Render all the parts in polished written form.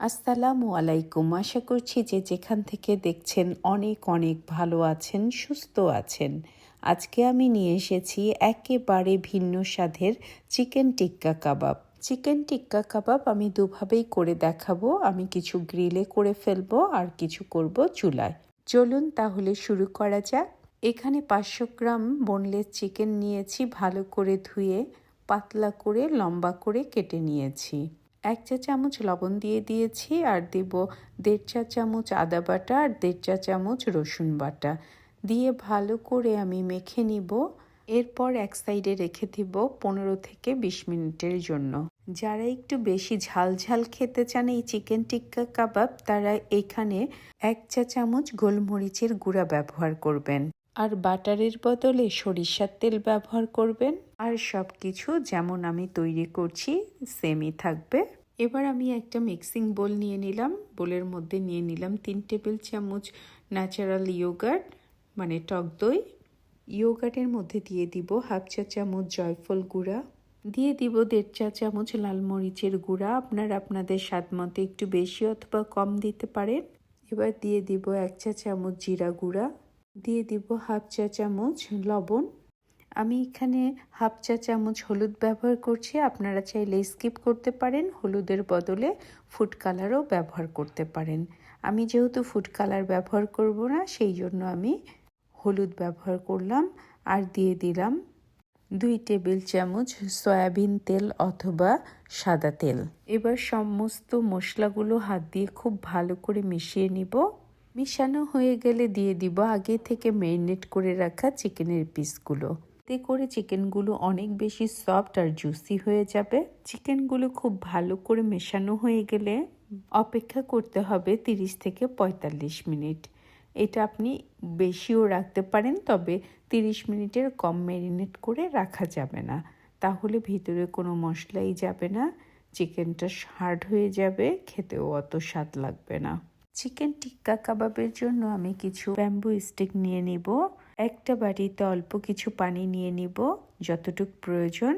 আসসালামু আলাইকুম। আশা করছি যে যেখান থেকে দেখছেন অনেক অনেক ভালো আছেন, সুস্থ আছেন। আজকে আমি নিয়ে এসেছি একেবারে ভিন্ন স্বাদের চিকেন টিক্কা কাবাব। চিকেন টিক্কা কাবাব আমি দুভাবেই করে দেখাবো। আমি কিছু গ্রিলে করে ফেলবো আর কিছু করব চুলায়। চলুন তাহলে শুরু করা যাক। এখানে 500 গ্রাম বোনলেস চিকেন নিয়েছি, ভালো করে ধুয়ে পাতলা করে লম্বা করে কেটে নিয়েছি। 1 চা চামচ লবণ দিয়ে দিয়েছি আর দেব 1.5 চা চামচ আদা বাটা আর 1.5 চা চামচ রসুন বাটা দিয়ে ভালো করে আমি মেখে নিব। এরপর এক সাইডে রেখে দিব 15 থেকে 20 মিনিটের জন্য। যারা একটু বেশি ঝাল ঝাল খেতে চান এই চিকেন টিক্কা কাবাব, তারা এখানে 1 চা চামচ গোলমরিচের গুঁড়া ব্যবহার করবেন আর বাটারের বদলে সরিষার তেল ব্যবহার করবেন। আর সব কিছু যেমন আমি তৈরি করছি সেমই থাকবে। এবার আমি একটা মিক্সিং বোল নিয়ে নিলাম। বোলের মধ্যে নিয়ে নিলাম 3 টেবিল চামচ ন্যাচারাল ইয়োগার্ট মানে টক দই। ইয়োগার্টের মধ্যে দিয়ে দিব 1/2 চা চামচ জয়ফল গুঁড়া, দিয়ে দিব 1.5 চা চামচ লাল মরিচের গুঁড়া। আপনারা আপনাদের স্বাদ মতো একটু বেশি অথবা কম দিতে পারেন। এবার দিয়ে দিব 1 চা চামচ জিরা গুঁড়া, দিয়ে দিব 1/2 চা চামচ লবণ। আমি এখানে 1/2 চা চামচ হলুদ ব্যবহার করছি। আপনারা চাইলে স্কিপ করতে পারেন, হলুদের বদলে ফুড কালারও ব্যবহার করতে পারেন। আমি যেহেতু ফুড কালার ব্যবহার করব না, সেই জন্য আমি হলুদ ব্যবহার করলাম। আর দিয়ে দিলাম 2 টেবিল চামচ সয়াবিন তেল অথবা সাদা তেল। এবার সমস্ত মশলাগুলো হাত দিয়ে খুব ভালো করে মিশিয়ে নিব। মিশানো হয়ে গেলে দিয়ে দিব আগে থেকে ম্যারিনেট করে রাখা চিকেনের পিসগুলো। এতে করে চিকেনগুলো অনেক বেশি সফট আর জুসি হয়ে যাবে। চিকেনগুলো খুব ভালো করে মেশানো হয়ে গেলে অপেক্ষা করতে হবে 30 থেকে 45 মিনিট। এটা আপনি বেশিও রাখতে পারেন, তবে 30 মিনিটের কম ম্যারিনেট করে রাখা যাবে না, তাহলে ভিতরে কোনো মশলাই যাবে না, চিকেনটা হার্ড হয়ে যাবে, খেতেও অত স্বাদ লাগবে না। চিকেন টিক্কা কাবাবের জন্য আমি কিছু ব্যাম্বু স্টিক নিয়ে নিব। একটা বাটিতে অল্প কিছু পানি নিয়ে নিব যতটুকু প্রয়োজন।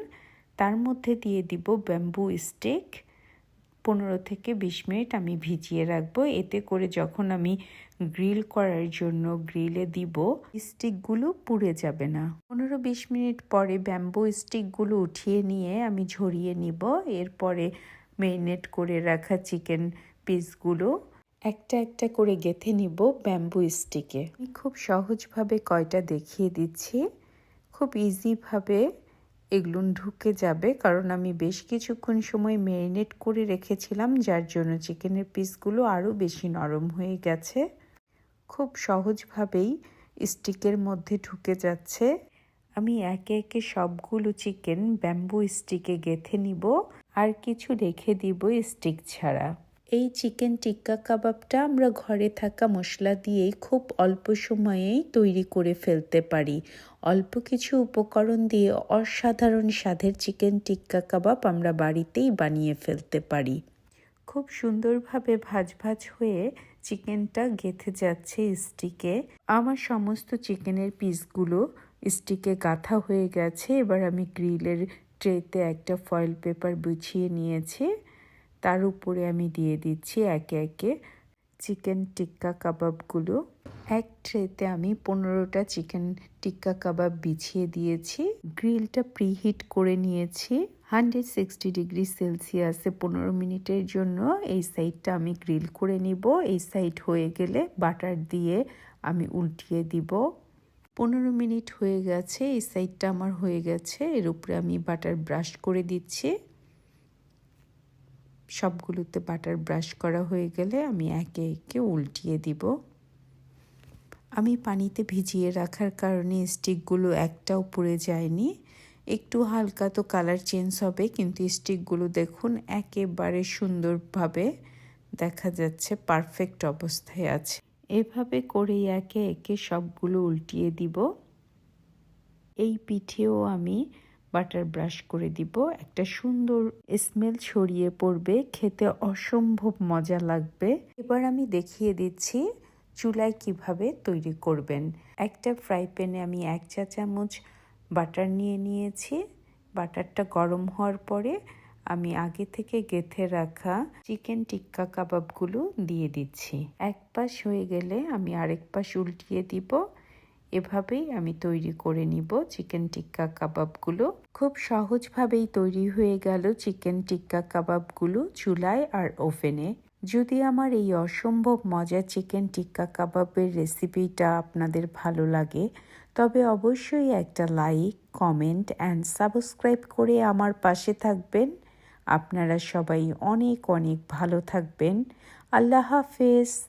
তার মধ্যে দিয়ে দিব ব্যাম্বু স্টিক। 15 থেকে 20 মিনিট আমি ভিজিয়ে রাখবো। এতে করে যখন আমি গ্রিল করার জন্য গ্রিলে দিব, স্টিকগুলো পুড়ে যাবে না। 15-20 মিনিট পরে ব্যাম্বু স্টিকগুলো উঠিয়ে নিয়ে আমি ঝরিয়ে নিব। এরপরে ম্যারিনেট করে রাখা চিকেন পিসগুলো একটা একটা করে গেঁথে নিব ব্যাম্বু স্টিকে। আমি খুব সহজভাবে কয়টা দেখিয়ে দিচ্ছি। খুব ইজিভাবে এগুলো ঢুকে যাবে, কারণ আমি বেশ কিছুক্ষণ সময় ম্যারিনেট করে রেখেছিলাম, যার জন্য চিকেনের পিসগুলো আরও বেশি নরম হয়ে গেছে। খুব সহজভাবেই স্টিকের মধ্যে ঢুকে যাচ্ছে। আমি একে একে সবগুলো চিকেন ব্যাম্বু স্টিকে গেঁথে নিব আর কিছু রেখে দিব স্টিক ছাড়া। এই চিকেন টিক্কা কাবাবটা আমরা ঘরে থাকা মশলা দিয়েই খুব অল্প সময়েই তৈরি করে ফেলতে পারি। অল্প কিছু উপকরণ দিয়ে অসাধারণ স্বাদের চিকেন টিক্কা কাবাব আমরা বাড়িতেই বানিয়ে ফেলতে পারি। খুব সুন্দরভাবে ভাজ ভাজ হয়ে চিকেনটা গেঁথে যাচ্ছে স্টিকে। আমার সমস্ত চিকেনের পিসগুলো স্টিকে গাঁথা হয়ে গেছে। এবার আমি গ্রিলের ট্রেতে একটা ফয়েল পেপার বিছিয়ে নিয়েছি। তার উপরে আমি দিয়ে দিচ্ছি একে একে চিকেন টিক্কা কাবাবগুলো। এক ট্রেতে আমি 15টা চিকেন টিক্কা কাবাব বিছিয়ে দিয়েছি। গ্রিলটা প্রিহিট করে নিয়েছি 160 ডিগ্রি সেলসিয়াসে 15 মিনিটের জন্য। এই সাইডটা আমি গ্রিল করে নিব। এই সাইড হয়ে গেলে বাটার দিয়ে আমি উল্টিয়ে দিব। 15 মিনিট হয়ে গেছে, এই সাইডটা আমার হয়ে গেছে। এর উপরে আমি বাটার ব্রাশ করে দিচ্ছি। সবগুলোতে বাটার ব্রাশ করা হয়ে গেলে আমি একে একে উল্টিয়ে দিব। আমি পানিতে ভিজিয়ে রাখার কারণে স্টিকগুলো একটাও পুড়ে যায়নি। একটু হালকা তো কালার চেঞ্জ হবে, কিন্তু স্টিকগুলো দেখুন একেবারে সুন্দরভাবে দেখা যাচ্ছে, পারফেক্ট অবস্থায় আছে। এভাবে করেই একে একে সবগুলো উল্টিয়ে দিব। এই পিঠেও আমি বাটার ব্রাশ করে দিব। একটা সুন্দর স্মেল ছড়িয়ে পড়বে, খেতে অসম্ভব মজা লাগবে। এবার আমি দেখিয়ে দিচ্ছি চুলায় কিভাবে তৈরি করবেন। একটা ফ্রাই প্যানে আমি 1 চা চামচ বাটার নিয়ে নিয়েছি। বাটারটা গরম হওয়ার পরে আমি আগে থেকে গেঁথে রাখা চিকেন টিক্কা কাবাবগুলো দিয়ে দিচ্ছি। এক পাশ হয়ে গেলে আমি আরেক পাশ উল্টিয়ে দিব। এভাবেই আমি তৈরি করে নিব চিকেন টিক্কা কাবাবগুলো। খুব সহজভাবেই তৈরি হয়ে গেল চিকেন টিক্কা কাবাবগুলো চুলায় আর ওভেনে। যদি আমার এই অসম্ভব মজার চিকেন টিক্কা কাবাবের রেসিপিটা আপনাদের ভালো লাগে, তবে অবশ্যই একটা লাইক, কমেন্ট অ্যান্ড সাবস্ক্রাইব করে আমার পাশে থাকবেন। আপনারা সবাই অনেক অনেক ভালো থাকবেন। আল্লাহ হাফেজ।